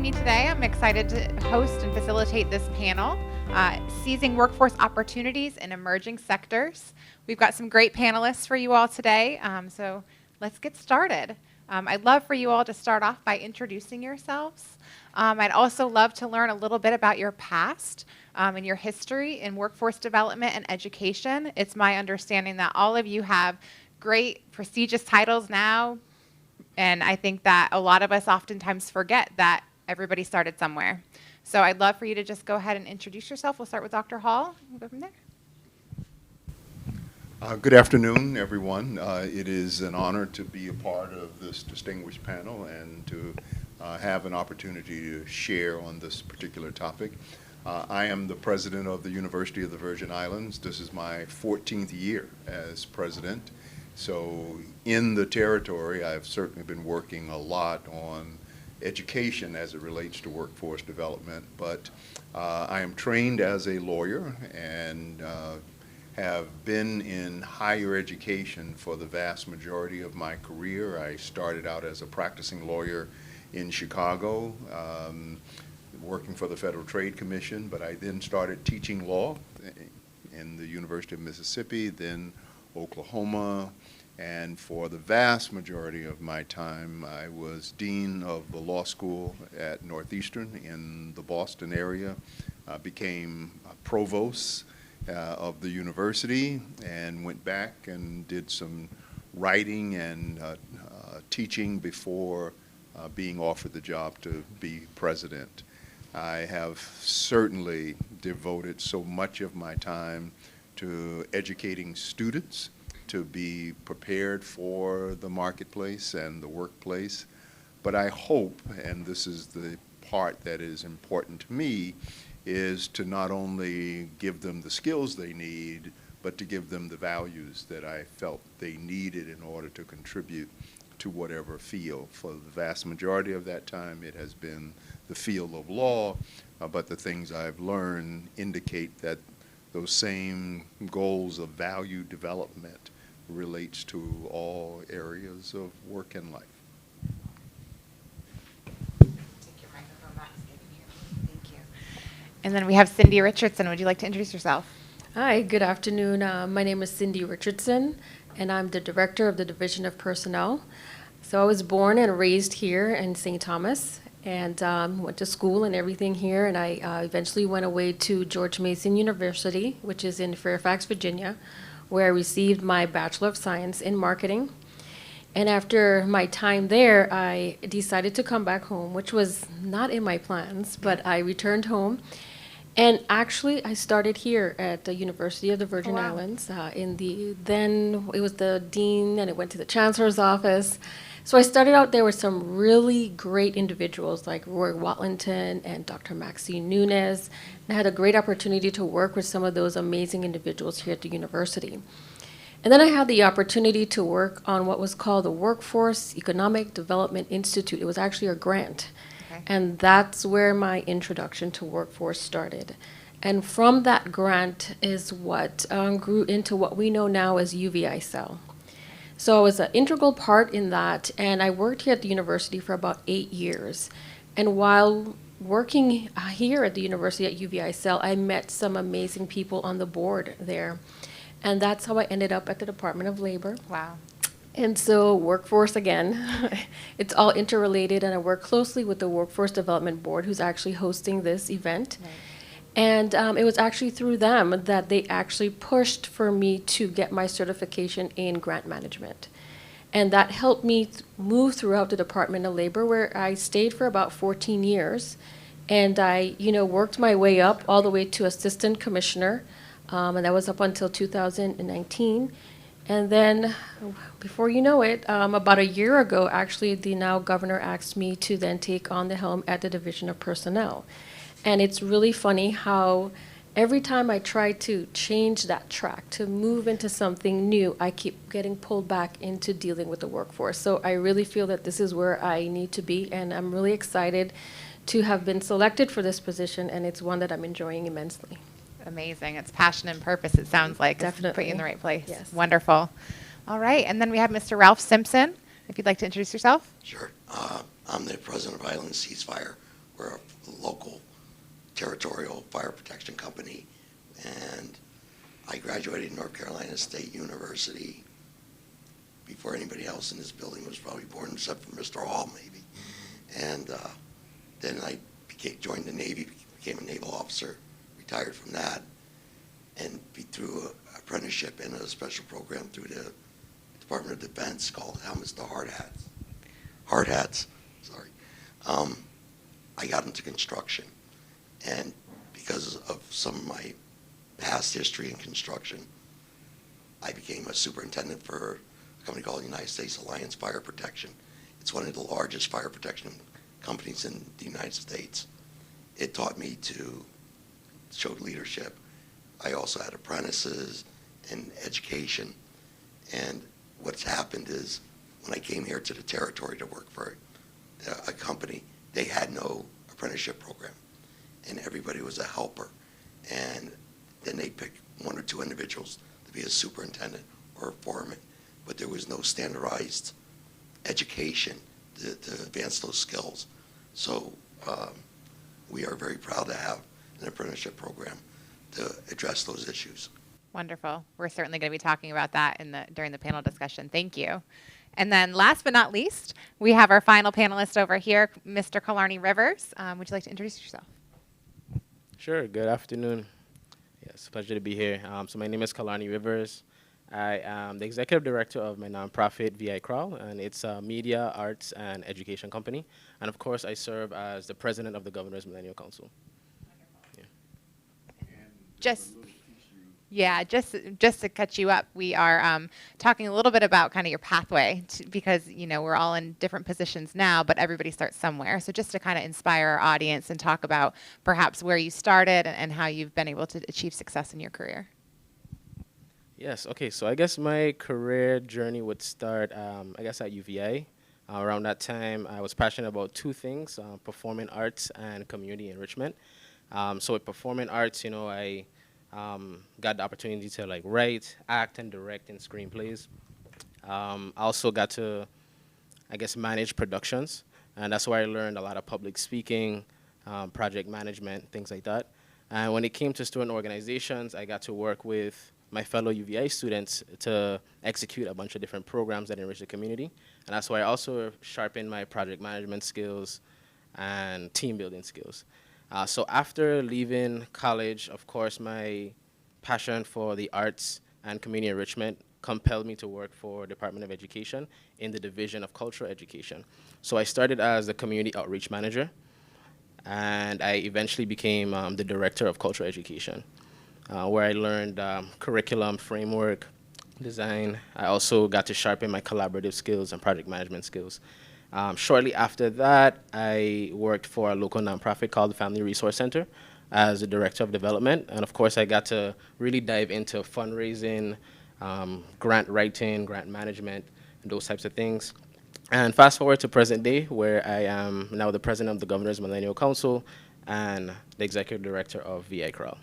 me today. I'm excited to host and facilitate this panel, Seizing Workforce Opportunities in Emerging Sectors. We've got some great panelists for you all today, so let's get started. I'd love for you all to start off by introducing yourselves. I'd also love to learn a little bit about your past and your history in workforce development and education. It's my understanding that all of you have great, prestigious titles now, and I think that a lot of us oftentimes forget that everybody started somewhere. So I'd love for you to just go ahead and introduce yourself. We'll start with Dr. Hall. We'll go from there. Good afternoon, everyone. It is an honor to be a part of this distinguished panel and to have an opportunity to share on this particular topic. I am the president of the University of the Virgin Islands. This is my 14th year as president. So in the territory, I've certainly been working a lot on education as it relates to workforce development, but I am trained as a lawyer and have been in higher education for the vast majority of my career. I started out as a practicing lawyer in Chicago, working for the Federal Trade Commission, but I then started teaching law in the University of Mississippi, then Oklahoma, and for the vast majority of my time, I was dean of the law school at Northeastern in the Boston area, became provost of the university, and went back and did some writing and teaching before being offered the job to be president. I have certainly devoted so much of my time to educating students to be prepared for the marketplace and the workplace. But I hope, and this is the part that is important to me, is to not only give them the skills they need, but to give them the values that I felt they needed in order to contribute to whatever field. For the vast majority of that time, it has been the field of law, but the things I've learned indicate that those same goals of value development relates to all areas of work and life. Take your microphone back so they can hear me. Thank you. And then we have Cindy Richardson. Would you like to introduce yourself? Hi, good afternoon. My name is Cindy Richardson, and I'm the director of the Division of Personnel. So I was born and raised here in St. Thomas, and went to school and everything here, and I eventually went away to George Mason University, which is in Fairfax, Virginia, where I received my Bachelor of Science in Marketing. And after my time there, I decided to come back home, which was not in my plans, but I returned home. And actually, I started here at the University of the Virgin Islands. Then it was the dean, and it went to the chancellor's office. So I started out there with some really great individuals like Roy Watlington and Dr. Maxine Nunes. And I had a great opportunity to work with some of those amazing individuals here at the university. And then I had the opportunity to work on what was called the Workforce Economic Development Institute. It was actually a grant. Okay. And that's where my introduction to workforce started. And from that grant is what grew into what we know now as UVI-CEL. So I was an integral part in that, and I worked here at the university for about 8 years. And while working here at the university at UVI-CEL, I met some amazing people on the board there. And that's how I ended up at the Department of Labor. Wow. And so workforce, again, it's all interrelated, and I work closely with the Workforce Development Board, who's actually hosting this event. Right. And it was actually through them that they actually pushed for me to get my certification in grant management. And that helped me move throughout the Department of Labor, where I stayed for about 14 years. And I, worked my way up all the way to assistant commissioner, and that was up until 2019. And then, before you know it, about a year ago, actually, the now governor asked me to then take on the helm at the Division of Personnel. And it's really funny how every time I try to change that track, to move into something new, I keep getting pulled back into dealing with the workforce. So I really feel that this is where I need to be, and I'm really excited to have been selected for this position, and it's one that I'm enjoying immensely. Amazing. It's passion and purpose, it sounds like. Definitely. It's put you in the right place. Yes. Wonderful. All right. And then we have Mr. Ralph Simpson. If you'd like to introduce yourself. Sure. I'm the president of Island Ceasefire We're a local territorial fire protection company, and I graduated North Carolina State University before anybody else in this building was probably born, except for Mr. Hall, maybe. And then I joined the Navy, became a naval officer, retired from that, and through an apprenticeship and a special program through the Department of Defense called Helmets to Hard Hats. Hard Hats, sorry. I got into construction, and because of some of my past history in construction, I became a superintendent for a company called United States Alliance Fire Protection. It's one of the largest fire protection companies in the United States. It taught me to show leadership. I also had apprentices and education. And what's happened is when I came here to the territory to work for a company, they had no apprenticeship program, and everybody was a helper. And then they picked one or two individuals to be a superintendent or a foreman, but there was no standardized education to advance those skills. So we are very proud to have an apprenticeship program to address those issues. Wonderful. We're certainly going to be talking about that during the panel discussion. Thank you. And then last but not least, we have our final panelist over here, Mr. Killarney Rivers. Would you like to introduce yourself? Sure. Good afternoon. Yes, pleasure to be here. So my name is Killarney Rivers. I am the executive director of my nonprofit VI Crawl, and it's a media, arts, and education company. And of course, I serve as the president of the Governor's Millennial Council. Just to catch you up, we are talking a little bit about kind of your pathway because we're all in different positions now, but everybody starts somewhere. So just to kind of inspire our audience and talk about perhaps where you started and how you've been able to achieve success in your career. Yes. Okay. So I guess my career journey would start, at UVA. Around that time, I was passionate about two things: performing arts and community enrichment. So with performing arts, I got the opportunity to write, act, and direct in screenplays. I also got to, manage productions, and that's where I learned a lot of public speaking, project management, things like that. And when it came to student organizations, I got to work with my fellow UVA students to execute a bunch of different programs that enrich the community. And that's why I also sharpened my project management skills and team building skills. So after leaving college, of course, my passion for the arts and community enrichment compelled me to work for Department of Education in the Division of Cultural Education. So I started as the community outreach manager, and I eventually became the director of cultural education, where I learned curriculum, framework, design. I also got to sharpen my collaborative skills and project management skills. Shortly after that, I worked for a local nonprofit called the Family Resource Center as the director of development. And of course, I got to really dive into fundraising, grant writing, grant management, and those types of things. And fast forward to present day, where I am now the president of the Governor's Millennial Council and the executive director of VI Crawl.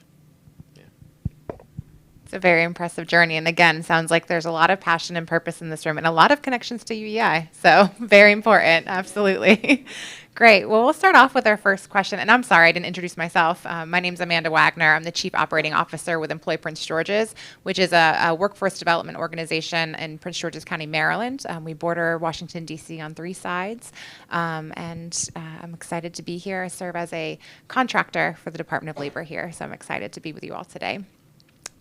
It's a very impressive journey. And again, sounds like there's a lot of passion and purpose in this room and a lot of connections to UEI. So very important. Absolutely. Great. Well, we'll start off with our first question. And I'm sorry, I didn't introduce myself. My name's Amanda Wagner. I'm the Chief Operating Officer with Employ Prince George's, which is a workforce development organization in Prince George's County, Maryland. We border Washington, D.C. on 3 sides. I'm excited to be here. I serve as a contractor for the Department of Labor here. So I'm excited to be with you all today.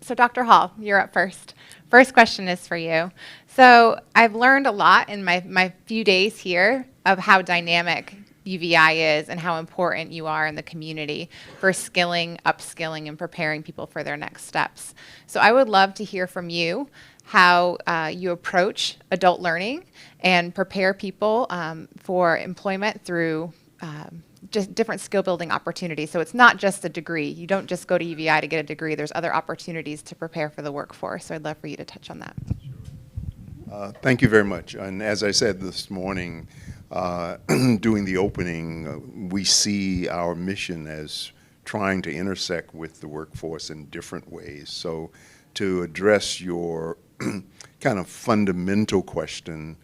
So Dr. Hall, you're up first. First question is for you. So I've learned a lot in my few days here of how dynamic UVI is and how important you are in the community for skilling, upskilling, and preparing people for their next steps. So I would love to hear from you how you approach adult learning and prepare people for employment through just different skill building opportunities. So it's not just a degree. You don't just go to UVI to get a degree. There's other opportunities to prepare for the workforce. So I'd love for you to touch on that. Thank you very much. And as I said this morning, doing the opening, we see our mission as trying to intersect with the workforce in different ways. So to address your kind of fundamental question,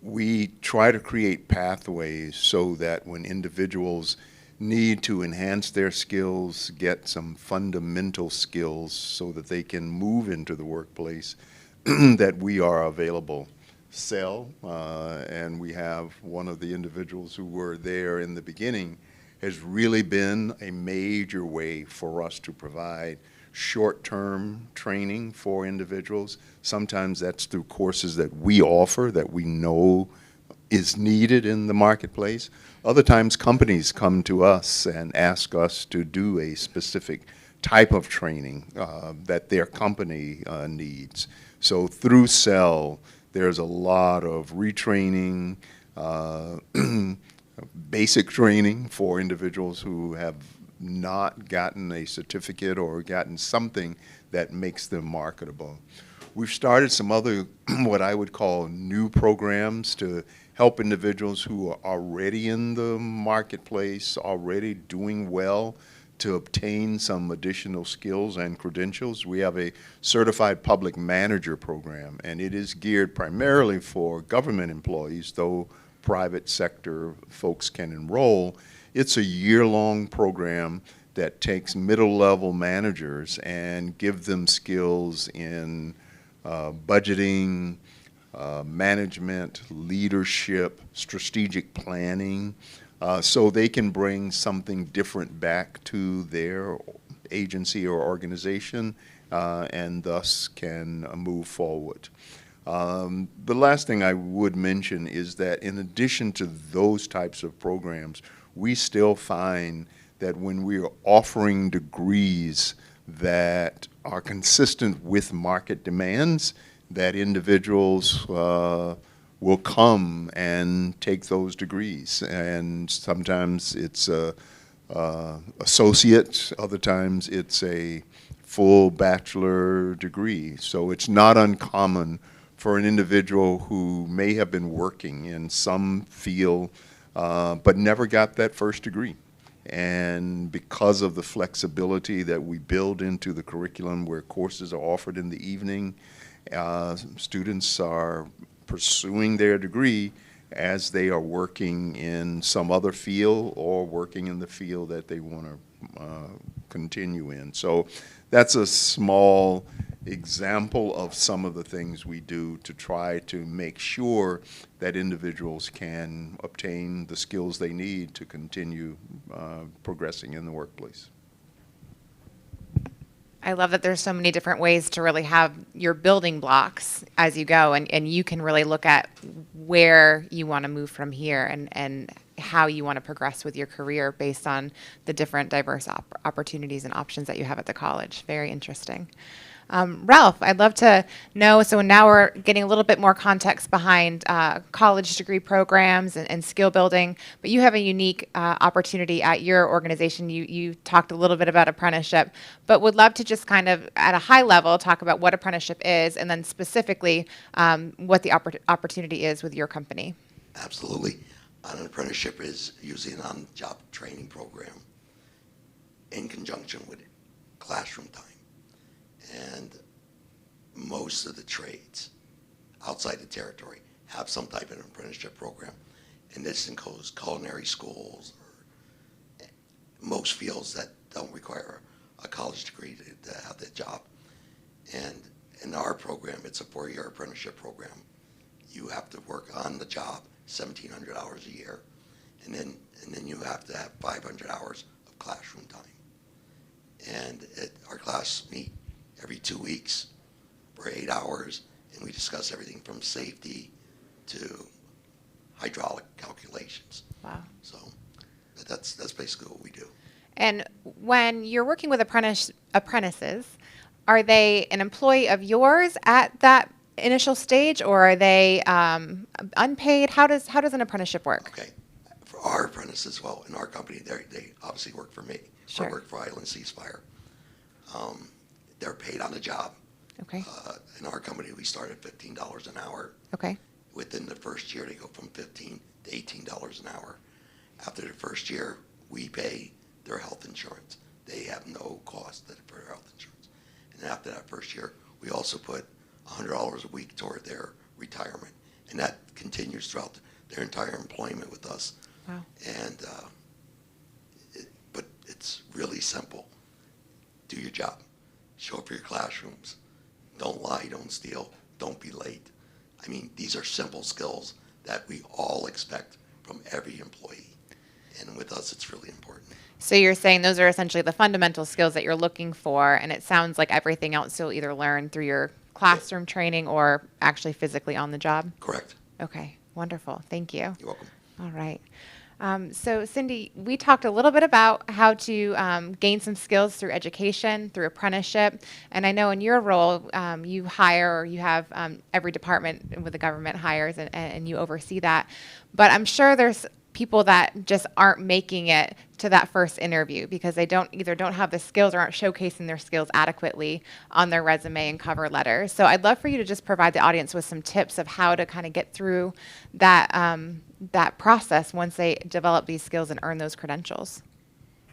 We try to create pathways so that when individuals need to enhance their skills, get some fundamental skills so that they can move into the workplace, that we are available. And we have one of the individuals who were there in the beginning, has really been a major way for us to provide short-term training for individuals. Sometimes that's through courses that we offer that we know is needed in the marketplace. Other times companies come to us and ask us to do a specific type of training that their company needs. So through CEL, there's a lot of retraining, basic training for individuals who have not gotten a certificate or gotten something that makes them marketable. We've started some other, what I would call new programs to help individuals who are already in the marketplace, already doing well, to obtain some additional skills and credentials. We have a certified public manager program, and it is geared primarily for government employees, though private sector folks can enroll. It's a year-long program that takes middle-level managers and give them skills in budgeting, management, leadership, strategic planning, so they can bring something different back to their agency or organization and thus can move forward. The last thing I would mention is that in addition to those types of programs, we still find that when we are offering degrees that are consistent with market demands, that individuals will come and take those degrees. And sometimes it's associate, other times it's a full bachelor degree. So it's not uncommon for an individual who may have been working in some field but never got that first degree. And because of the flexibility that we build into the curriculum where courses are offered in the evening, students are pursuing their degree as they are working in some other field or working in the field that they want to continue in. So that's a small example of some of the things we do to try to make sure that individuals can obtain the skills they need to continue progressing in the workplace. I love that there's so many different ways to really have your building blocks as you go, and you can really look at where you want to move from here and how you want to progress with your career based on the different diverse opportunities and options that you have at the college. Very interesting. Ralph, I'd love to know, so now we're getting a little bit more context behind college degree programs and skill building, but you have a unique opportunity at your organization. You talked a little bit about apprenticeship, but would love to just kind of at a high level talk about what apprenticeship is and then specifically what the opportunity is with your company. Absolutely. An apprenticeship is usually an on-job training program in conjunction with classroom time. And most of the trades outside the territory have some type of apprenticeship program. And this includes culinary schools or most fields that don't require a college degree to have that job. And in our program, it's a 4-year apprenticeship program. You have to work on the job 1,700 hours a year. And then you have to have 500 hours of classroom time. And our classes meet every 2 weeks for 8 hours, and we discuss everything from safety to hydraulic calculations. Wow. So that's basically what we do. And when you're working with apprentices, are they an employee of yours at that initial stage, or are they unpaid? How does an apprenticeship work? Okay. For our apprentices, well, in our company, they obviously work for me. Sure. I work for Island Ceasefire. They're paid on the job. Okay. In our company, we start at $15 an hour. Okay. Within the first year, they go from $15 to $18 an hour. After the first year, we pay their health insurance. They have no cost for their health insurance. And after that first year, we also put $100 a week toward their retirement. And that continues throughout their entire employment with us. Wow. And, but it's really simple. Do your job. Show up for your classrooms. Don't lie, don't steal, don't be late. I mean, these are simple skills that we all expect from every employee. And with us, it's really important. So you're saying those are essentially the fundamental skills that you're looking for, and it sounds like everything else you'll either learn through your classroom training or actually physically on the job? Correct. Okay, wonderful. Thank you. You're welcome. All right. So Cindy, we talked a little bit about how to gain some skills through education, through apprenticeship, and I know in your role you hire, or you have every department with the government hires, and you oversee that. But I'm sure there's people that just aren't making it to that first interview because they don't have the skills or aren't showcasing their skills adequately on their resume and cover letter. So I'd love for you to just provide the audience with some tips of how to kind of get through that that process once they develop these skills and earn those credentials.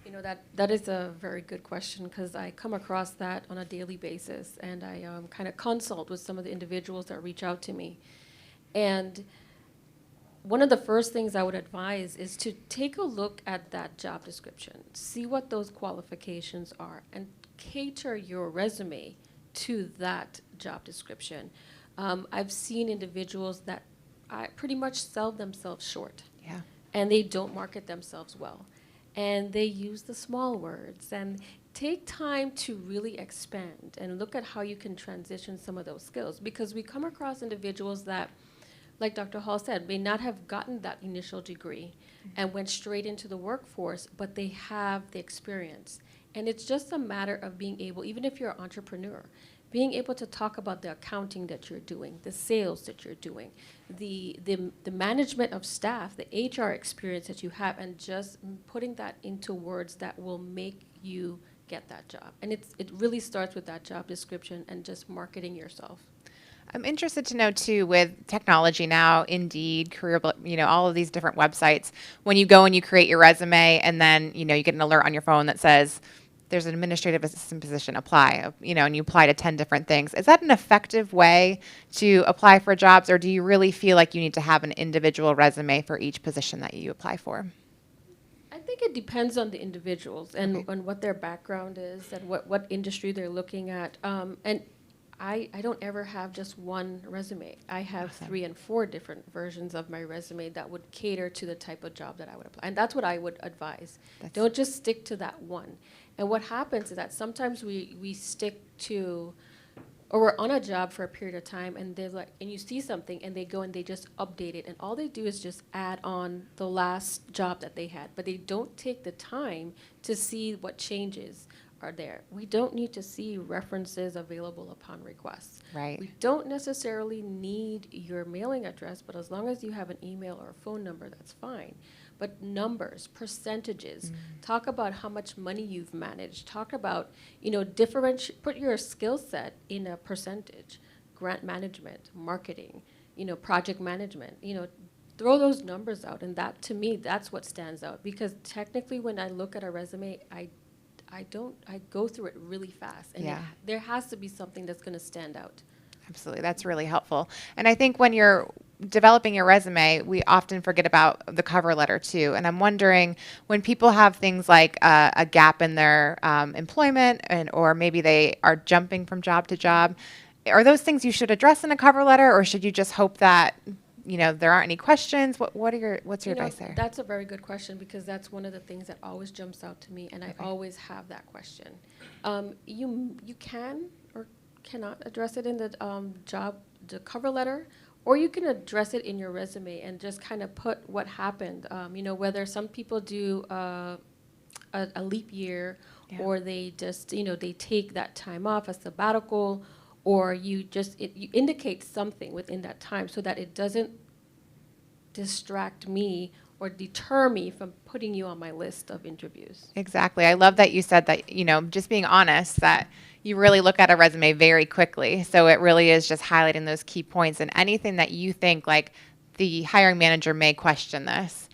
You know, that is a very good question because I come across that on a daily basis, and I kind of consult with some of the individuals that reach out to me. And one of the first things I would advise is to take a look at that job description, see what those qualifications are, and cater your resume to that job description. I've seen individuals that pretty much sell themselves short. Yeah. And they don't market themselves well. And they use the small words. And take time to really expand and look at how you can transition some of those skills. Because we come across individuals that, like Dr. Hall said, may not have gotten that initial degree and went straight into the workforce, but they have the experience. And it's just a matter of being able, even if you're an entrepreneur, being able to talk about the accounting that you're doing, the sales that you're doing, the management of staff, the HR experience that you have, and just putting that into words that will make you get that job. And it really starts with that job description and just marketing yourself. I'm interested to know too, with technology now, Indeed, Career, all of these different websites, when you go and you create your resume and then, you get an alert on your phone that says, there's an administrative assistant position, apply, and you apply to 10 different things. Is that an effective way to apply for jobs, or do you really feel like you need to have an individual resume for each position that you apply for? I think it depends on the individuals and Okay. on what their background is and what industry they're looking at. And I don't ever have just one resume. I have Awesome. 3 and 4 different versions of my resume that would cater to the type of job that I would apply. And that's what I would advise. Don't just stick to that one. And what happens is that sometimes we stick to, or we're on a job for a period of time, and they're like, and you see something, and they go and they just update it, and all they do is just add on the last job that they had, but they don't take the time to see what changes are there. We don't need to see references available upon request. Right. We don't necessarily need your mailing address, but as long as you have an email or a phone number, that's fine. But numbers, percentages, talk about how much money you've managed. Talk about, put your skill set in a percentage. Grant management, marketing, project management, throw those numbers out. And that, to me, that's what stands out. Because technically, when I look at a resume, I go through it really fast. And Yeah. there has to be something that's going to stand out. Absolutely. That's really helpful. And I think when you're developing your resume, we often forget about the cover letter too. And I'm wondering, when people have things like a gap in their employment, or maybe they are jumping from job to job, are those things you should address in a cover letter, or should you just hope that there aren't any questions? What's your advice there? That's a very good question, because that's one of the things that always jumps out to me, and I always have that question. You can or cannot address it in the the cover letter, or you can address it in your resume and just kind of put what happened. Whether some people do a leap year, Yeah. or they just they take that time off, a sabbatical, or you indicate something within that time so that it doesn't distract me or deter me from putting you on my list of interviews. Exactly. I love that you said that, just being honest, that you really look at a resume very quickly. So it really is just highlighting those key points, and anything that you think like the hiring manager may question this,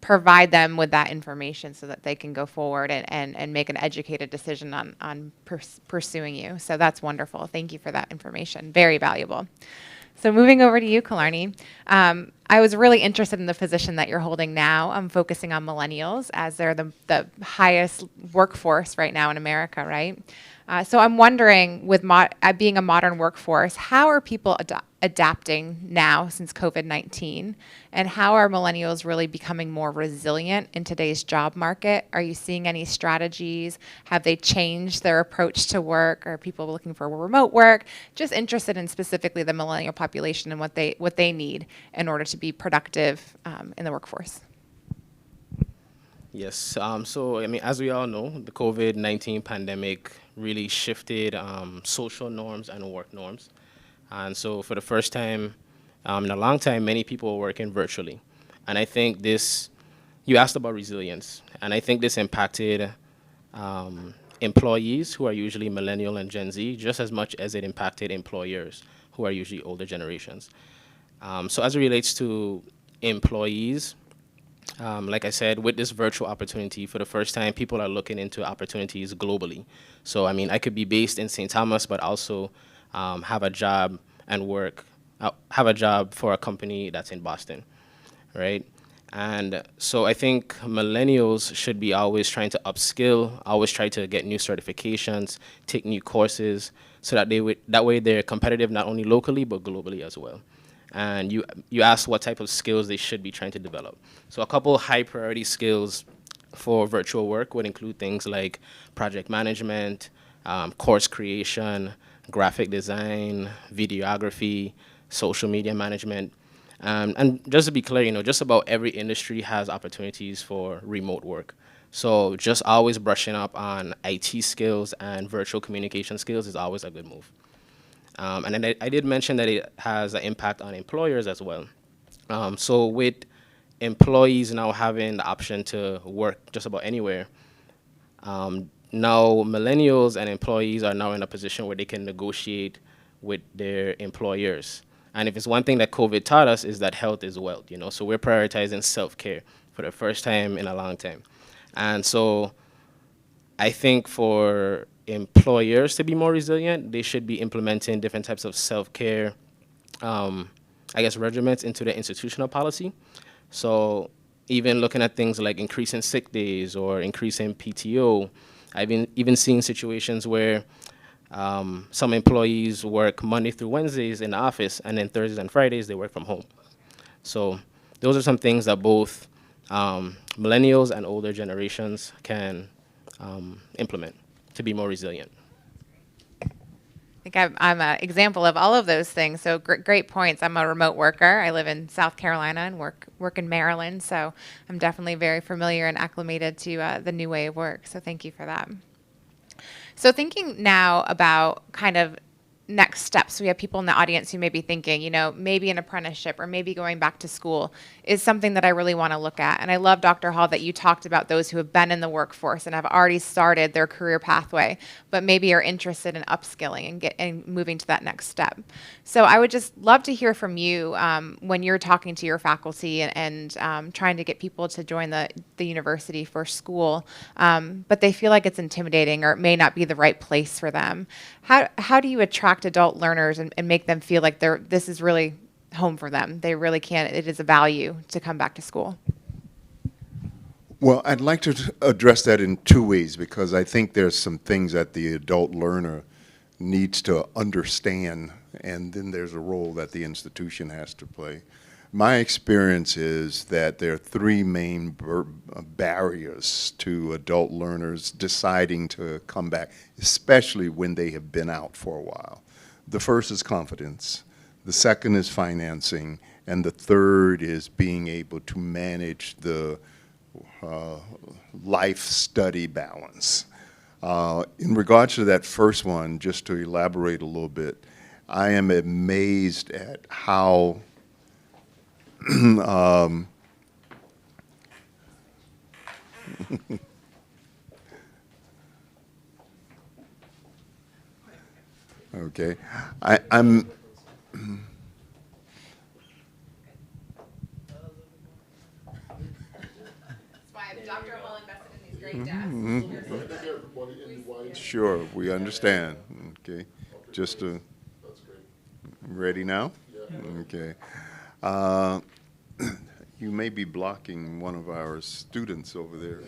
provide them with that information so that they can go forward and make an educated decision on pursuing you. So that's wonderful. Thank you for that information. Very valuable. So moving over to you, Killarney, I was really interested in the position that you're holding now. I'm focusing on millennials as they're the highest workforce right now in America, right? So I'm wondering, with being a modern workforce, how are people adapting now since COVID-19? And how are millennials really becoming more resilient in today's job market? Are you seeing any strategies? Have they changed their approach to work? Are people looking for remote work? Just interested in specifically the millennial population and what they need in order to be productive in the workforce. Yes. So, I mean, as we all know, the COVID-19 pandemic really shifted social norms and work norms. And so, for the first time in a long time, many people were working virtually. And I think you asked about resilience, and I think this impacted employees who are usually millennial and Gen Z just as much as it impacted employers who are usually older generations. So, as it relates to employees, like I said, with this virtual opportunity, for the first time, people are looking into opportunities globally. So, I mean, I could be based in St. Thomas, but also have a job and have a job for a company that's in Boston, right? And so I think millennials should be always trying to upskill, always try to get new certifications, take new courses, so that that way they're competitive not only locally but globally as well. And you asked what type of skills they should be trying to develop. So a couple high priority skills for virtual work would include things like project management, course creation, graphic design, videography, social media management. And just to be clear, just about every industry has opportunities for remote work. So just always brushing up on IT skills and virtual communication skills is always a good move. And then I did mention that it has an impact on employers as well. So with employees now having the option to work just about anywhere, now millennials and employees are now in a position where they can negotiate with their employers. And if it's one thing that COVID taught us is that health is wealth, so we're prioritizing self-care for the first time in a long time. And so I think for employers to be more resilient, they should be implementing different types of self-care, regimens into the institutional policy. So even looking at things like increasing sick days or increasing PTO, I've even seen situations where some employees work Monday through Wednesdays in the office, and then Thursdays and Fridays they work from home. So those are some things that both millennials and older generations can implement to be more resilient. I think I'm an example of all of those things. So great points. I'm a remote worker. I live in South Carolina and work in Maryland. So I'm definitely very familiar and acclimated to the new way of work. So thank you for that. So thinking now about kind of next steps, we have people in the audience who may be thinking, maybe an apprenticeship or maybe going back to school is something that I really want to look at. And I love, Dr. Hall, that you talked about those who have been in the workforce and have already started their career pathway, but maybe are interested in upskilling and moving to that next step. So I would just love to hear from you when you're talking to your faculty and trying to get people to join the university for school, but they feel like it's intimidating or it may not be the right place for them. How do you attract adult learners and make them feel like this is really home for them? They really can't, it is a value to come back to school. Well, I'd like to address that in two ways, because I think there's some things that the adult learner needs to understand, and then there's a role that the institution has to play. My experience is that there are three main barriers to adult learners deciding to come back, especially when they have been out for a while. The first is confidence, the second is financing, and the third is being able to manage the life-study balance. In regards to that first one, just to elaborate a little bit, I am amazed at how okay, I'm Dr. Hall invested in these great desks. sure, we understand. Okay, just to, ready now? Okay. Uh, You may be blocking one of our students over there.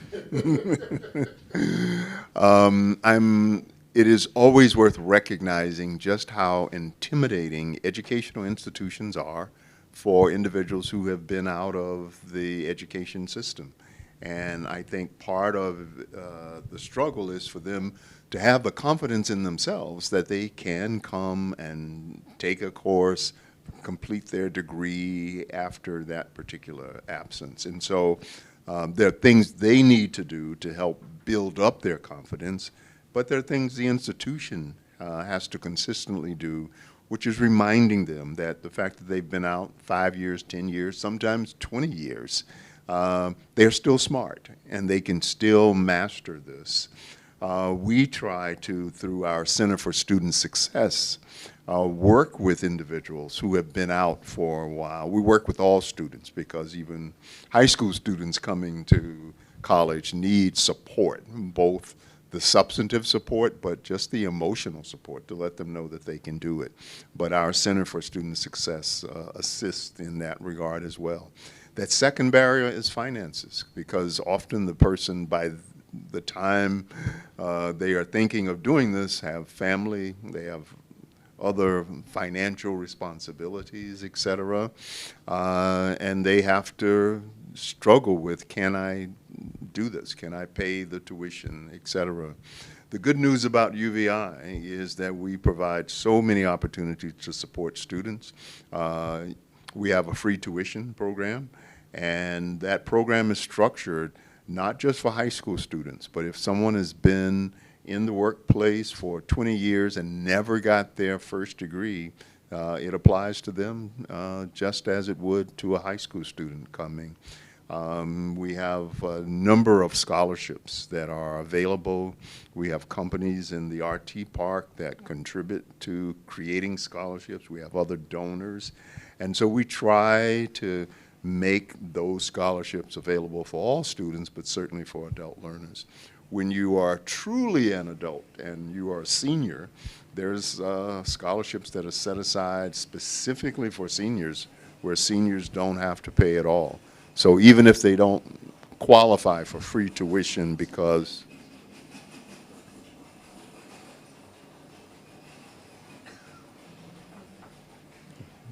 It is always worth recognizing just how intimidating educational institutions are for individuals who have been out of the education system. And I think part of the struggle is for them to have the confidence in themselves that they can come and take a course, complete their degree after that particular absence. And so there are things they need to do to help build up their confidence, but there are things the institution has to consistently do, which is reminding them that the fact that they've been out 5 years, 10 years, sometimes 20 years, they're still smart and they can still master this. We try to, through our Center for Student Success, work with individuals who have been out for a while. We work with all students because even high school students coming to college need support, both the substantive support, but just the emotional support to let them know that they can do it. But our Center for Student Success assists in that regard as well. That second barrier is finances, because often the person, by the time they are thinking of doing this, have family, they have other financial responsibilities, et cetera, and they have to struggle with, can I do this? Can I pay the tuition, et cetera? The good news about UVI is that we provide so many opportunities to support students. We have a free tuition program, and that program is structured not just for high school students, but if someone has been in the workplace for 20 years and never got their first degree, it applies to them just as it would to a high school student coming. We have a number of scholarships that are available. We have companies in the RT Park that contribute to creating scholarships. We have other donors. And so we try to make those scholarships available for all students, but certainly for adult learners. When you are truly an adult and you are a senior, there's scholarships that are set aside specifically for seniors, where seniors don't have to pay at all. So even if they don't qualify for free tuition because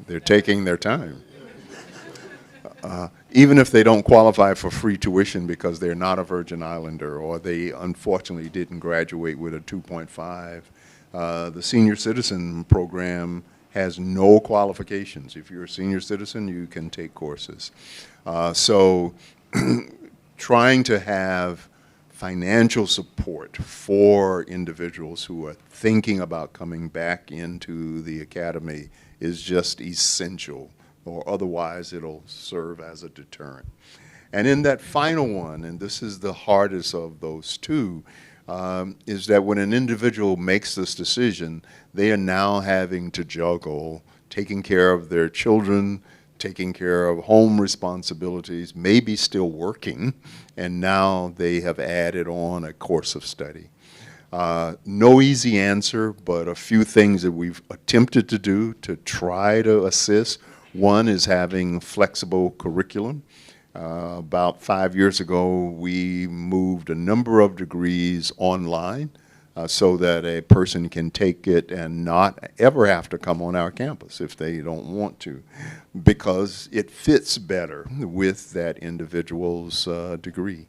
they're taking their time. Even if they don't qualify for free tuition because they're not a Virgin Islander or they unfortunately didn't graduate with a 2.5, the senior citizen program has no qualifications. If you're a senior citizen, you can take courses. So trying to have financial support for individuals who are thinking about coming back into the academy is just essential, or otherwise it'll serve as a deterrent. And in that final one, and this is the hardest of those two, is that when an individual makes this decision, they are now having to juggle taking care of their children, taking care of home responsibilities, maybe still working, and now they have added on a course of study. No easy answer, but a few things that we've attempted to do to try to assist. One is having flexible curriculum. About 5 years ago, we moved a number of degrees online so that a person can take it and not ever have to come on our campus if they don't want to, because it fits better with that individual's degree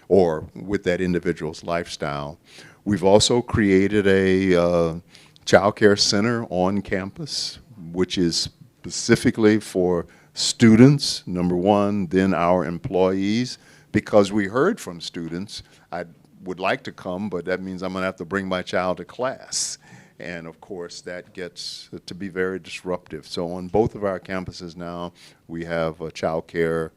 or with that individual's lifestyle. We've also created a child care center on campus, which is specifically for students, number one, then our employees, because we heard from students, I would like to come, but that means I'm going to have to bring my child to class. And of course, that gets to be very disruptive. So on both of our campuses now, we have child care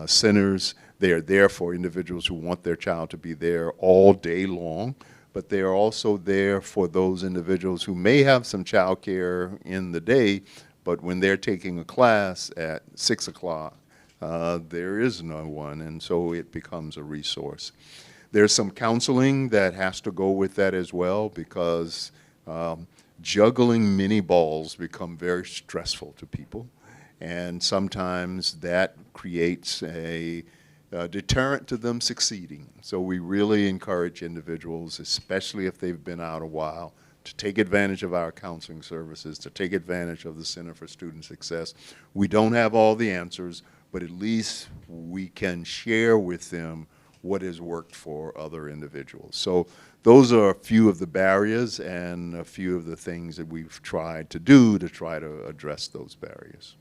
centers. They are there for individuals who want their child to be there all day long, but they are also there for those individuals who may have some child care in the day, but when they're taking a class at 6 o'clock, there is no one, and so it becomes a resource. There's some counseling that has to go with that as well, because juggling many balls become very stressful to people, and sometimes that creates a deterrent to them succeeding. So we really encourage individuals, especially if they've been out a while, to take advantage of our counseling services, to take advantage of the Center for Student Success. We don't have all the answers, but at least we can share with them what has worked for other individuals. So those are a few of the barriers and a few of the things that we've tried to do to try to address those barriers.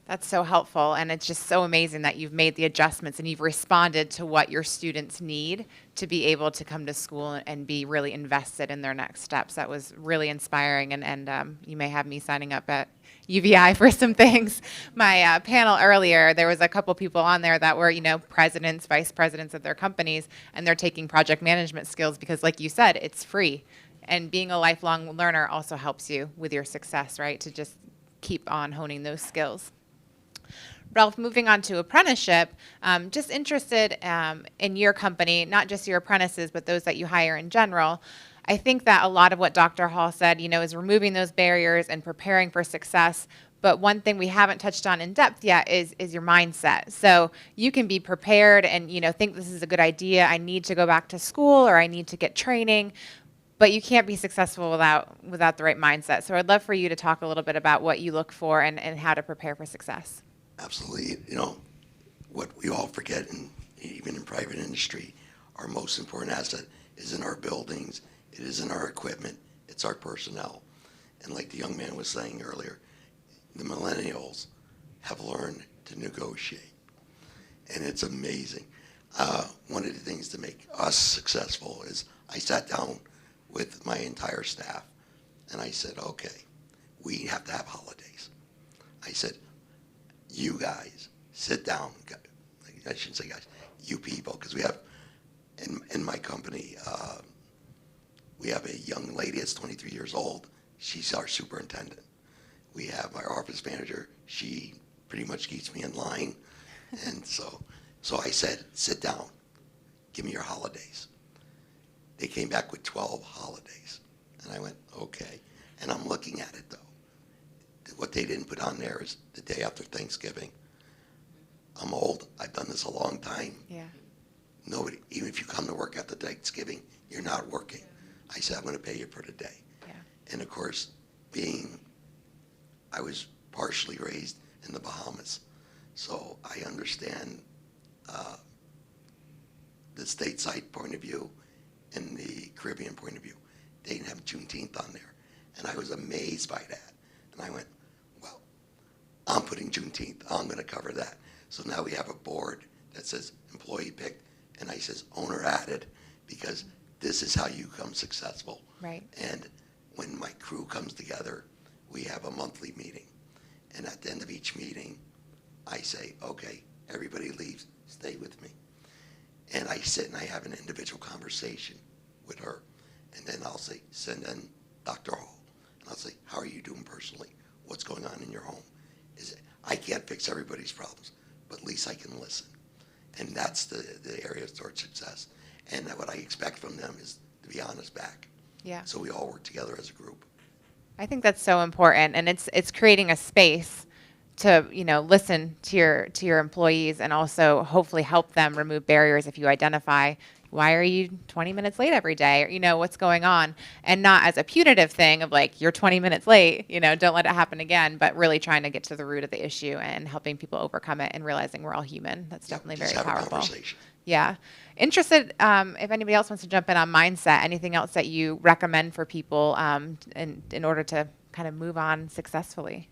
That's so helpful, and it's just so amazing that you've made the adjustments and you've responded to what your students need to be able to come to school and be really invested in their next steps. That was really inspiring, and you may have me signing up at UVI for some things. My panel earlier, there was a couple people on there that were, presidents, vice presidents of their companies, and they're taking project management skills because, like you said, it's free. And being a lifelong learner also helps you with your success, right, to just keep on honing those skills. Ralph, moving on to apprenticeship, just interested in your company, not just your apprentices, but those that you hire in general. I think that a lot of what Dr. Hall said, is removing those barriers and preparing for success. But one thing we haven't touched on in depth yet is your mindset. So you can be prepared and, think this is a good idea. I need to go back to school or I need to get training. But you can't be successful without the right mindset. So I'd love for you to talk a little bit about what you look for and how to prepare for success. Absolutely. What we all forget, even in private industry, our most important asset is in our buildings. It is in our equipment. It's our personnel. And like the young man was saying earlier, the millennials have learned to negotiate. And it's amazing. One of the things to make us successful is I sat down with my entire staff and I said, okay, we have to have holidays. I said, you guys, sit down. I shouldn't say guys, you people, because we have, in my company, we have a young lady that's 23 years old. She's our superintendent. We have our office manager. She pretty much keeps me in line. And so I said, sit down. Give me your holidays. They came back with 12 holidays. And I went, okay. And I'm looking at it, though. What they didn't put on there is the day after Thanksgiving. I'm old. I've done this a long time. Yeah. Nobody, even if you come to work after Thanksgiving, you're not working. I said, I'm going to pay you for the day. Yeah. And of course, I was partially raised in the Bahamas, so I understand the stateside point of view and the Caribbean point of view. They didn't have Juneteenth on there, and I was amazed by that. And I went, well, I'm putting Juneteenth. I'm going to cover that. So now we have a board that says employee picked, and I says owner added, because this is how you become successful. Right. And when my crew comes together, we have a monthly meeting. And at the end of each meeting, I say, okay, everybody leaves, stay with me. And I sit and I have an individual conversation with her. And then I'll say, send in Dr. Hall. And I'll say, how are you doing personally? What's going on in your home? I can't fix everybody's problems, but at least I can listen. And that's the area towards success. And what I expect from them is to be honest back. Yeah. So we all work together as a group. I think that's so important, and it's creating a space to listen to your employees and also hopefully help them remove barriers if you identify why are you 20 minutes late every day, or what's going on, and not as a punitive thing of like you're 20 minutes late, don't let it happen again, but really trying to get to the root of the issue and helping people overcome it and realizing we're all human. That's definitely Just very have powerful. a conversation. Yeah. Interested if anybody else wants to jump in on mindset, anything else that you recommend for people in order to kind of move on successfully?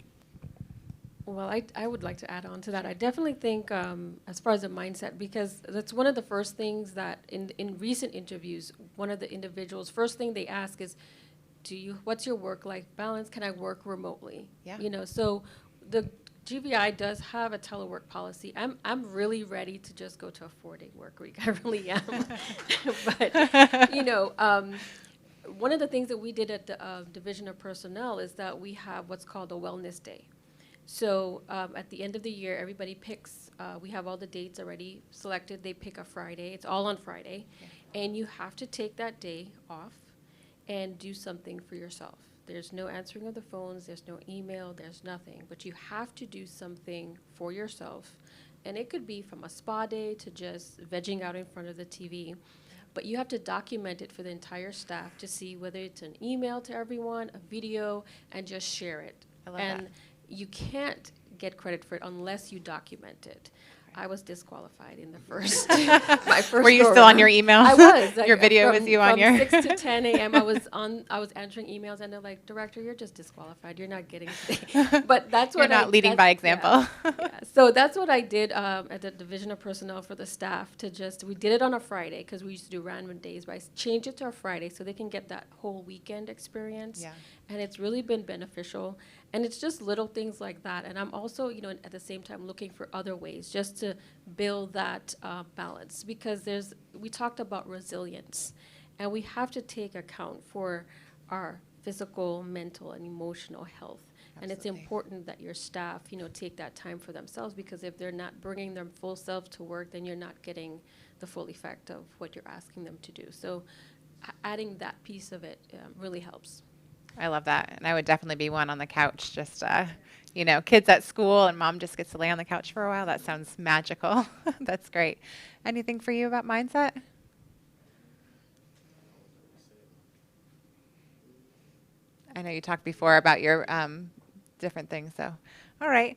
Well, I would like to add on to that. I definitely think as far as the mindset, because that's one of the first things that in recent interviews, one of the individuals, first thing they ask is, what's your work-life balance? Can I work remotely? Yeah. So the GVI does have a telework policy. I'm really ready to just go to a 4-day work week. I really am. But, one of the things that we did at the Division of Personnel is that we have what's called a wellness day. So at the end of the year, everybody picks, we have all the dates already selected. They pick a Friday. It's all on Friday. Yeah. And you have to take that day off and do something for yourself. There's no answering of the phones, there's no email, there's nothing, but you have to do something for yourself. And it could be from a spa day to just vegging out in front of the TV. But you have to document it for the entire staff to see whether it's an email to everyone, a video, and just share it. I love and that. you can't get credit for it unless you document it. I was disqualified in the first, my first. Were you go still on around. your email? I was. Your video from, was you on from your. 6 to 10 a.m. I was answering emails, and they're like, "Director, you're just disqualified. You're not getting today." But that's You're what not leading by example. Yeah. So that's what I did at the Division of Personnel for the staff we did it on a Friday because we used to do random days, but I changed it to a Friday so they can get that whole weekend experience. Yeah. And it's really been beneficial. And it's just little things like that. And I'm also, at the same time looking for other ways just to build that balance because we talked about resilience and we have to take account for our physical, mental, and emotional health. And it's Absolutely. important that your staff, take that time for themselves because if they're not bringing their full self to work, then you're not getting the full effect of what you're asking them to do. So adding that piece of it really helps. I love that. And I would definitely be one on the couch, just, kids at school and mom just gets to lay on the couch for a while. That sounds magical. That's great. Anything for you about mindset? I know you talked before about your different things. So, all right.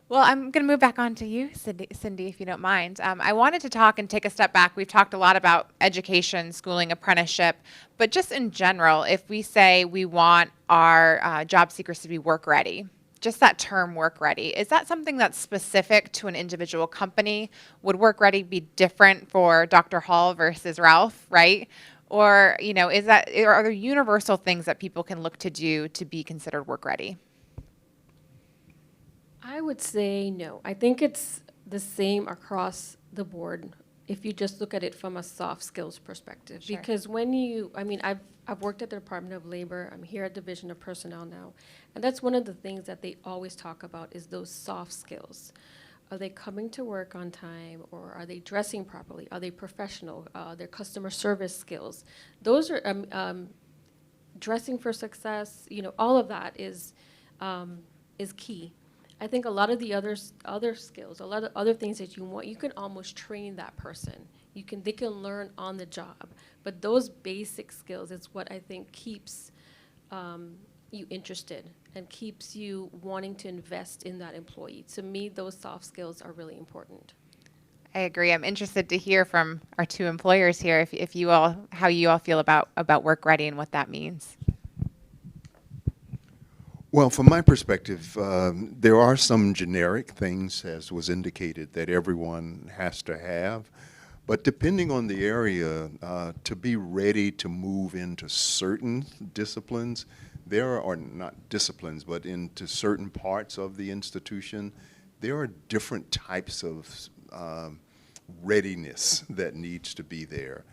Well, I'm going to move back on to you, Cindy, if you don't mind. I wanted to talk and take a step back. We've talked a lot about education, schooling, apprenticeship, but just in general, if we say we want our job seekers to be work ready, just that term work ready, is that something that's specific to an individual company? Would work ready be different for Dr. Hall versus Ralph, right? Or, are there universal things that people can look to do to be considered work ready? I would say no. I think it's the same across the board if you just look at it from a soft skills perspective. Sure. Because I've worked at the Department of Labor. I'm here at Division of Personnel now. And that's one of the things that they always talk about is those soft skills. Are they coming to work on time, or are they dressing properly? Are they professional? Their customer service skills. Those are dressing for success. All of that is key. I think a lot of the other skills, a lot of other things that you want, you can almost train that person. They can learn on the job. But those basic skills is what I think keeps you interested and keeps you wanting to invest in that employee. To me, those soft skills are really important. I agree. I'm interested to hear from our two employers here how you all feel about work ready and what that means. Well, from my perspective, there are some generic things, as was indicated, that everyone has to have. But depending on the area, to be ready to move into certain disciplines, there are not disciplines, but into certain parts of the institution, there are different types of readiness that needs to be there.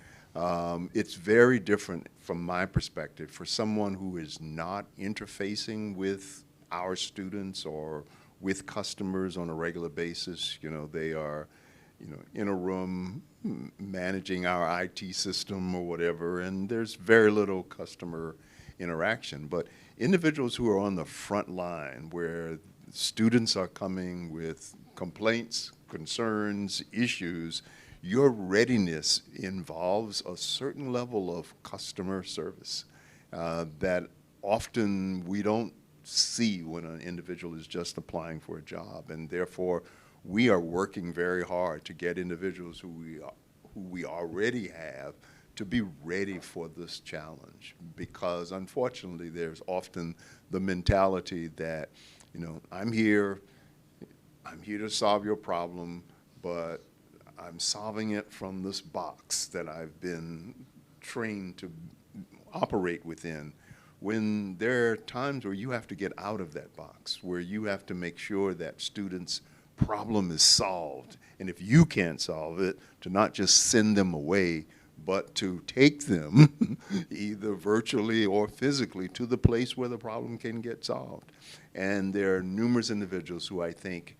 It's very different from my perspective for someone who is not interfacing with our students or with customers on a regular basis. They are, in a room managing our IT system or whatever, and there's very little customer interaction. But individuals who are on the front line where students are coming with complaints, concerns, issues, your readiness involves a certain level of customer service that often we don't see when an individual is just applying for a job. And therefore, we are working very hard to get individuals who we already have to be ready for this challenge. Because unfortunately, there's often the mentality that, I'm here to solve your problem, but I'm solving it from this box that I've been trained to operate within, when there are times where you have to get out of that box, where you have to make sure that students' problem is solved. And if you can't solve it, to not just send them away, but to take them either virtually or physically to the place where the problem can get solved. And there are numerous individuals who I think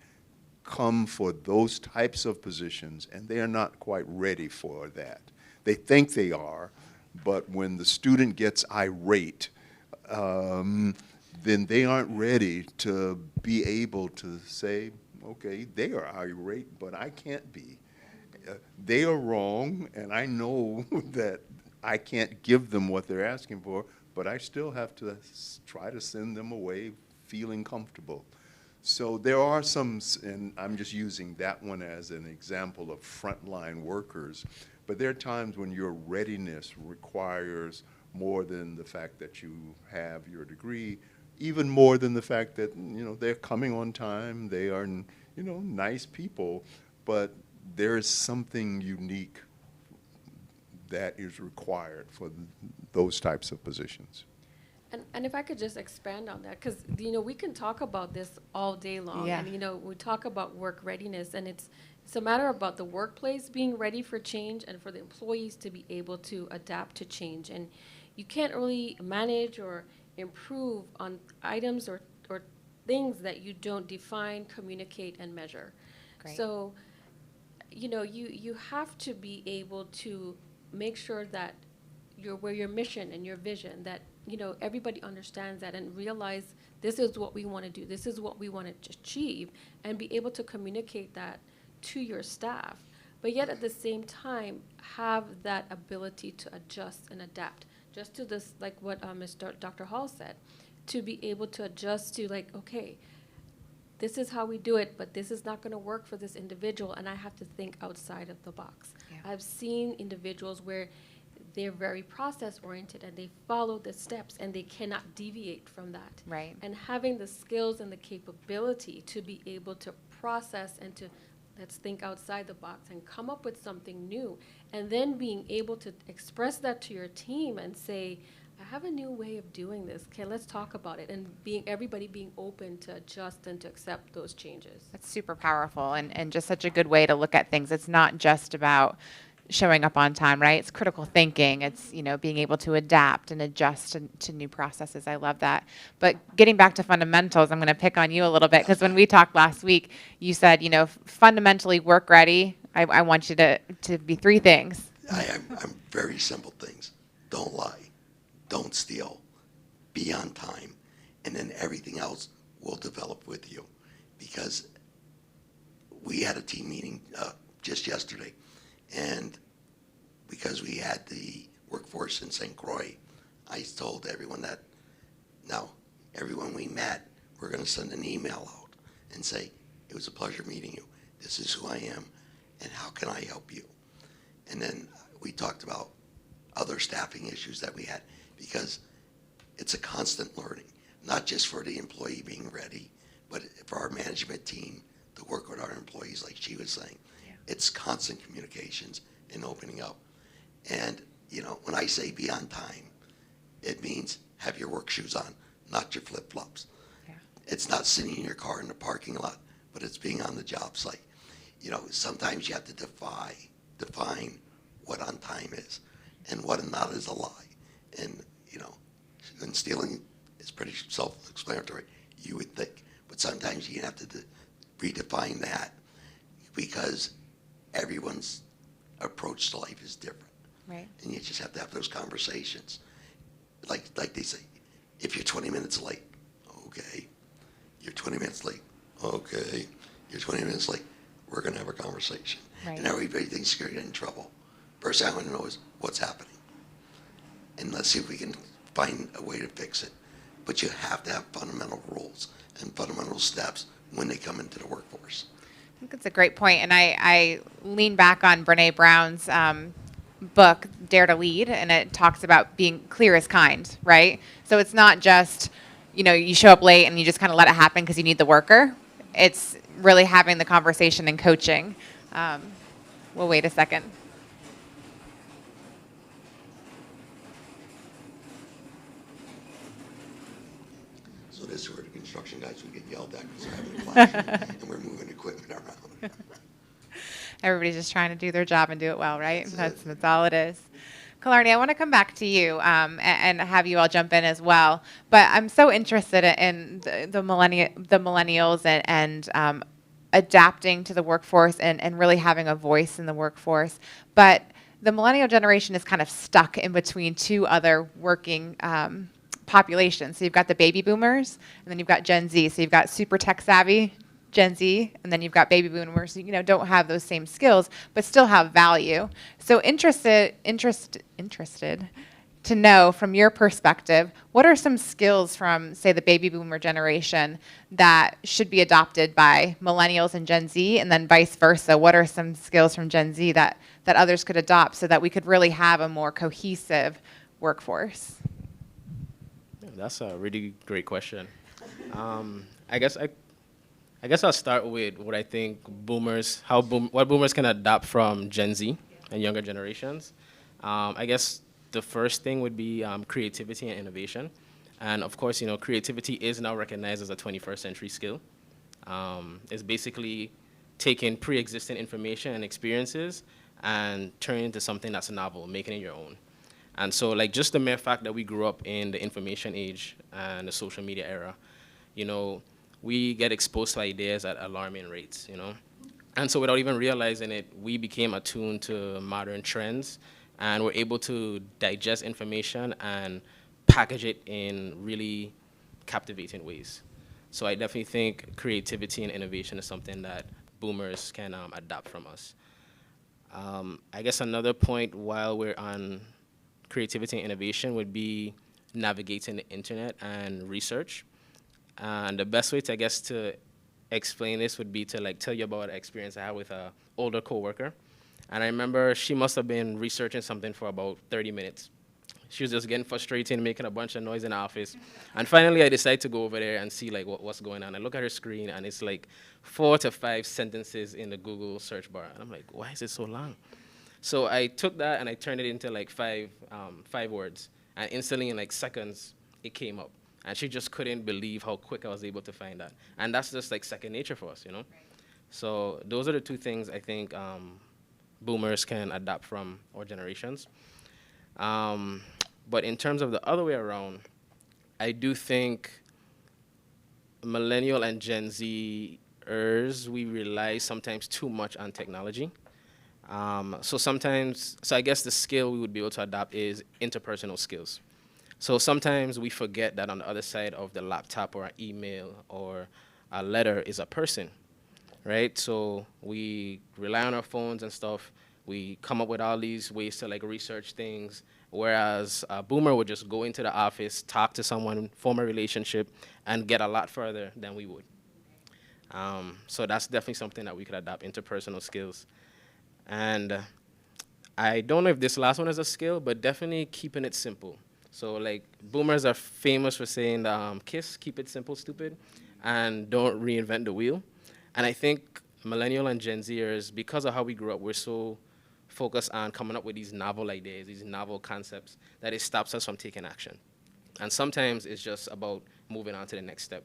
come for those types of positions, and they are not quite ready for that. They think they are, But when the student gets irate, then they aren't ready to be able to say, okay, they are irate, but I can't be. They are wrong, and I know that I can't give them what they're asking for, but I still have to try to send them away feeling comfortable. So there are some, and I'm just using that one as an example of frontline workers, but there are times when your readiness requires more than the fact that you have your degree, even more than the fact that, they're coming on time, they are, nice people, but there is something unique that is required for those types of positions. And if I could just expand on that, because, we can talk about this all day long. Yeah. And, we talk about work readiness, and it's a matter about the workplace being ready for change and for the employees to be able to adapt to change. And you can't really manage or improve on items or things that you don't define, communicate, and measure. Great. So, you have to be able to make sure that where your mission and your vision, that everybody understands that and realize this is what we want to do, this is what we want to achieve, and be able to communicate that to your staff. But yet at the same time, have that ability to adjust and adapt, just to this, like what Dr. Hall said, to be able to adjust to, like, okay, this is how we do it, but this is not going to work for this individual, and I have to think outside of the box. Yeah. I've seen individuals where they're very process-oriented and they follow the steps and they cannot deviate from that. Right. And having the skills and the capability to be able to process and to, let's think outside the box and come up with something new, and then being able to express that to your team and say, I have a new way of doing this. Okay, let's talk about it. And everybody being open to adjust and to accept those changes. That's super powerful and just such a good way to look at things. It's not just about showing up on time, right? It's critical thinking. It's, being able to adapt and adjust to new processes. I love that. But getting back to fundamentals, I'm going to pick on you a little bit, because when we talked last week, you said, fundamentally work ready. I want you to be three things. I'm very simple things. Don't lie. Don't steal. Be on time. And then everything else will develop with you. Because we had a team meeting just yesterday, and because we had the workforce in St. Croix, I told everyone that now, everyone we met, we're going to send an email out and say, it was a pleasure meeting you. This is who I am, and how can I help you? And then we talked about other staffing issues that we had, because it's a constant learning, not just for the employee being ready, but for our management team to work with our employees, like she was saying. Yeah. It's constant communications and opening up. And, when I say be on time, it means have your work shoes on, not your flip-flops. Yeah. It's not sitting in your car in the parking lot, but it's being on the job site. Sometimes you have to define what on time is, and what not is a lie. And, and stealing is pretty self-explanatory, you would think. But sometimes you have to redefine that, because everyone's approach to life is different. Right. And you just have to have those conversations. Like they say, if you're 20 minutes late, okay. You're 20 minutes late, okay. You're 20 minutes late, we're going to have a conversation. Right. And everybody thinks you're in trouble. First thing I want to know is what's happening. And let's see if we can find a way to fix it. But you have to have fundamental rules and fundamental steps when they come into the workforce. I think it's a great point. And I lean back on Brene Brown's book, Dare to Lead, and it talks about being clear is kind, right? So it's not just, you show up late and you just kind of let it happen because you need the worker. It's really having the conversation and coaching. We'll wait a second. So this is where the construction guys will get yelled at because they're having a clash and we're moving equipment around. Everybody's just trying to do their job and do it well, right? That's it. That's all it is. Killarney, I want to come back to you and have you all jump in as well. But I'm so interested in the millennials and adapting to the workforce and really having a voice in the workforce. But the millennial generation is kind of stuck in between two other working populations. So you've got the baby boomers, and then you've got Gen Z. So you've got super tech savvy Gen Z, and then you've got baby boomers who, don't have those same skills, but still have value. So interested to know from your perspective, what are some skills from, say, the baby boomer generation that should be adopted by millennials and Gen Z, and then vice versa? What are some skills from Gen Z that others could adopt so that we could really have a more cohesive workforce? Yeah, that's a really great question. I guess I'll start with what I think what boomers can adopt from Gen Z and younger generations. I guess the first thing would be creativity and innovation. And of course, creativity is now recognized as a 21st century skill. It's basically taking pre-existing information and experiences and turning it into something that's novel, making it your own. And so, like, just the mere fact that we grew up in the information age and the social media era, we get exposed to ideas at alarming rates, And so without even realizing it, we became attuned to modern trends, and we're able to digest information and package it in really captivating ways. So I definitely think creativity and innovation is something that boomers can adopt from us. I guess another point while we're on creativity and innovation would be navigating the internet and research. And the best way to, I guess, to explain this would be to tell you about an experience I had with an older coworker. And I remember she must have been researching something for about 30 minutes. She was just getting frustrated and making a bunch of noise in the office. And finally, I decided to go over there and see what's going on. I look at her screen, and it's 4 to 5 sentences in the Google search bar. And I'm like, why is it so long? So I took that and I turned it into five words. And instantly, in seconds, it came up. And she just couldn't believe how quick I was able to find that. And that's just second nature for us, Right. So those are the two things I think boomers can adapt from our generations. But in terms of the other way around, I do think millennial and Gen Zers, we rely sometimes too much on technology. So I guess the skill we would be able to adopt is interpersonal skills. So sometimes we forget that on the other side of the laptop or an email or a letter is a person, right? So we rely on our phones and stuff. We come up with all these ways to research things, whereas a boomer would just go into the office, talk to someone, form a relationship, and get a lot further than we would. So that's definitely something that we could adopt, interpersonal skills. And I don't know if this last one is a skill, but definitely keeping it simple. So boomers are famous for saying, KISS, keep it simple, stupid, and don't reinvent the wheel. And I think millennial and Gen Zers, because of how we grew up, we're so focused on coming up with these novel ideas, these novel concepts, that it stops us from taking action. And sometimes it's just about moving on to the next step.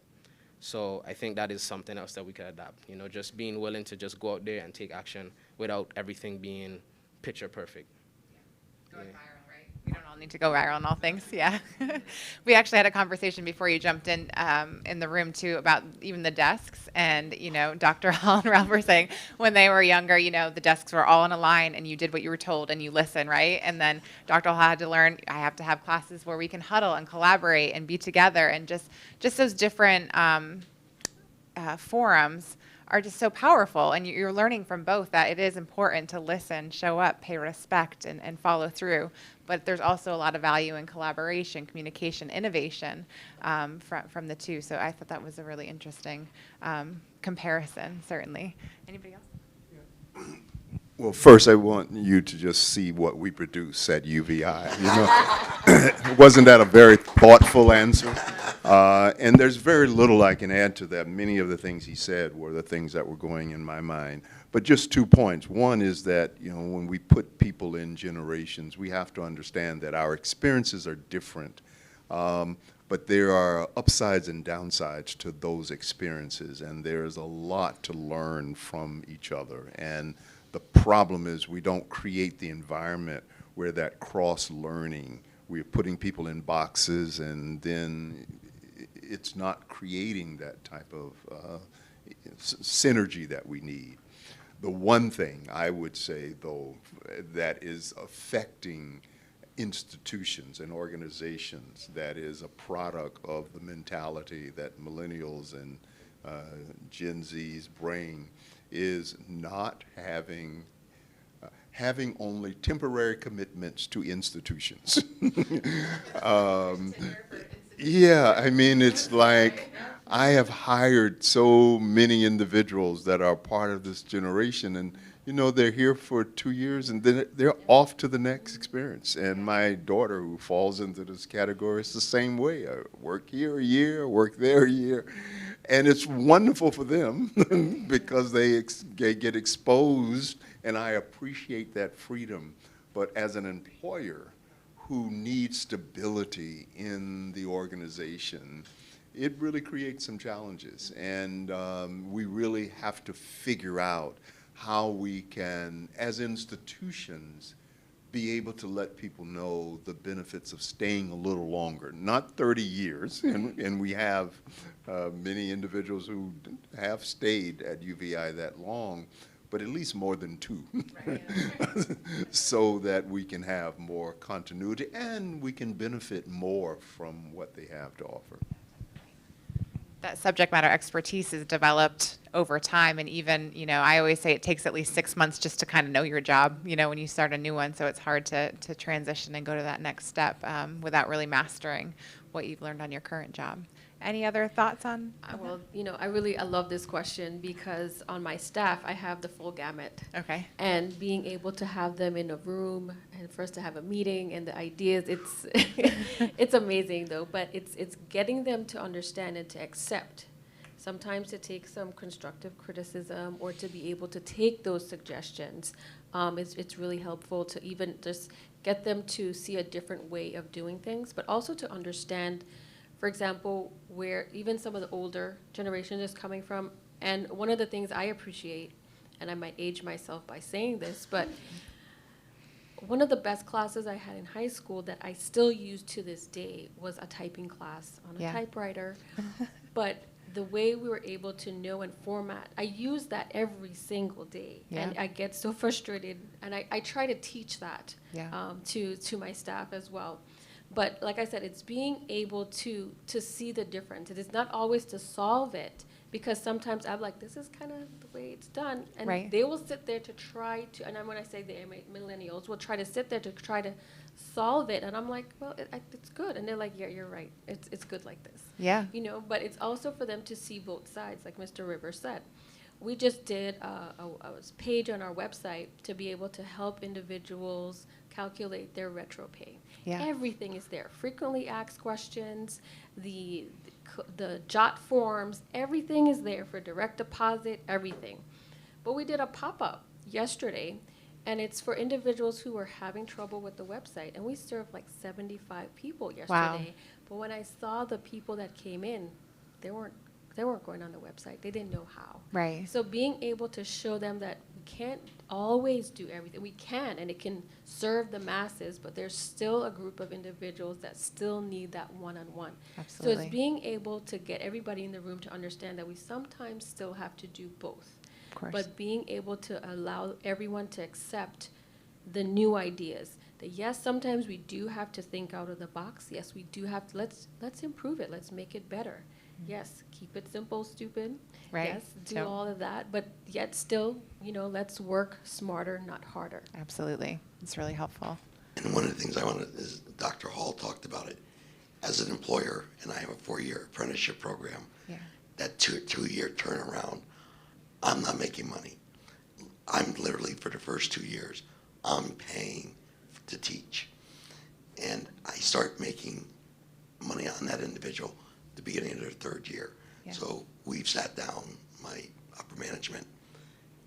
So I think that is something else that we could adapt, just being willing to just go out there and take action without everything being picture perfect. Going viral, right? We don't all need to go viral on all things, yeah. We actually had a conversation before you jumped in the room, too, about even the desks. And, Dr. Hall and Ralph were saying when they were younger, the desks were all in a line, and you did what you were told, and you listened, right? And then Dr. Hall had to learn, I have to have classes where we can huddle and collaborate and be together, and just those different forums are just so powerful, and you're learning from both that it is important to listen, show up, pay respect, and follow through. But there's also a lot of value in collaboration, communication, innovation from the two. So I thought that was a really interesting comparison, certainly. Anybody else? Well, first, I want you to just see what we produce at UVI. Wasn't that a very thoughtful answer? And there's very little I can add to that. Many of the things he said were the things that were going in my mind. But just 2 points. One is that, when we put people in generations, we have to understand that our experiences are different. But there are upsides and downsides to those experiences, and there's a lot to learn from each other. And the problem is we don't create the environment where that cross-learning, we're putting people in boxes, and then it's not creating that type of synergy that we need. The one thing I would say, though, that is affecting institutions and organizations, that is a product of the mentality that millennials and Gen Z's bring, is not having only temporary commitments to institutions. Yeah, I mean, it's like I have hired so many individuals that are part of this generation, and they're here for 2 years, and then they're off to the next experience. And my daughter, who falls into this category, is the same way. I work here a year, work there a year, and it's wonderful for them because they get exposed, and I appreciate that freedom. But as an employer who needs stability in the organization, it really creates some challenges. And we really have to figure out how we can, as institutions, be able to let people know the benefits of staying a little longer, not 30 years, and we have many individuals who have stayed at UVI that long, but at least more than 2, so that we can have more continuity and we can benefit more from what they have to offer. That subject matter expertise is developed over time, and even, I always say it takes at least 6 months just to kind of know your job, when you start a new one, so it's hard to transition and go to that next step without really mastering what you've learned on your current job. Any other thoughts on? Well, I love this question because on my staff, I have the full gamut. Okay. And being able to have them in a room and for us to have a meeting and the ideas, it's it's amazing though, but it's getting them to understand and to accept. Sometimes to take some constructive criticism or to be able to take those suggestions. It's really helpful to even just get them to see a different way of doing things, but also to understand, for example, where even some of the older generation is coming from. And one of the things I appreciate, and I might age myself by saying this, but one of the best classes I had in high school that I still use to this day was a typing class on a typewriter. But the way we were able to know and format, I use that every single day. And I get so frustrated, and I try to teach that to my staff as well. But like I said, it's being able to see the difference. It is not always to solve it, because sometimes I'm like, this is kind of the way it's done. And they will sit there to try to, and when I say the millennials, will try to sit there to try to solve it. And I'm like, well, it's good. And they're like, yeah, you're right. It's good like this. Yeah. But it's also for them to see both sides, like Mr. Rivers said. We just did a page on our website to be able to help individuals calculate their retro pay. Everything is there. Frequently asked questions, the JOT forms, everything is there for direct deposit, everything. But we did a pop-up yesterday, and it's for individuals who are having trouble with the website. And we served like 75 people yesterday. Wow. But when I saw the people that came in, they weren't going on the website. They didn't know how. Right. So being able to show them that we can't always do everything. We can, and it can serve the masses, but there's still a group of individuals that still need that one-on-one. Absolutely. So it's being able to get everybody in the room to understand that we sometimes still have to do both. Of course. But being able to allow everyone to accept the new ideas. That yes, sometimes we do have to think out of the box. Yes, we do have to, let's improve it. Let's make it better. Yes, keep it simple, stupid. Right. Yes, do all of that, but yet still, let's work smarter, not harder. Absolutely. It's really helpful. And one of the things I wanted is Dr. Hall talked about it. As an employer, and I have a 4-year apprenticeship program, that two-year turnaround, I'm not making money. I'm literally, for the first 2 years, I'm paying to teach. And I start making money on that individual the beginning of their 3rd year. So we've sat down, my upper management,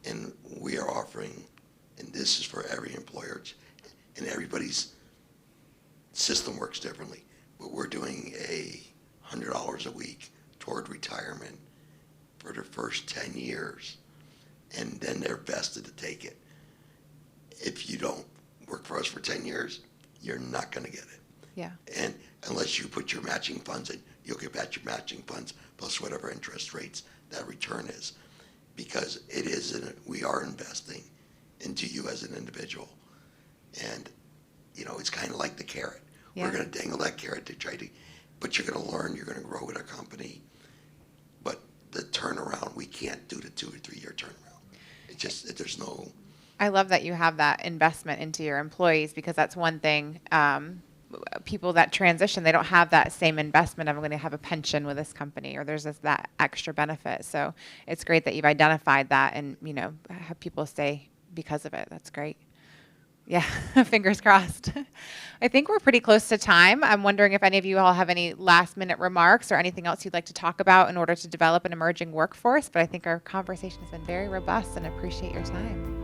and we are offering, and this is for every employer, and everybody's system works differently, but we're doing $100 a week toward retirement for the first 10 years, and then they're vested to take it. If you don't work for us for 10 years, you're not going to get it. Yeah. And unless you put your matching funds in, you'll get back your matching funds plus whatever interest rates that return is. because we are investing into you as an individual. And, it's kind of like the carrot. Yeah. We're going to dangle that carrot but you're going to learn, you're going to grow with our company. But the turnaround, we can't do the 2 or 3 year turnaround. There's no. I love that you have that investment into your employees, because that's one thing. People that transition, they don't have that same investment of, I'm going to have a pension with this company, or there's that extra benefit. So it's great that you've identified that and, have people stay because of it. That's great. Yeah, fingers crossed. I think we're pretty close to time. I'm wondering if any of you all have any last minute remarks or anything else you'd like to talk about in order to develop an emerging workforce. But I think our conversation has been very robust, and I appreciate your time.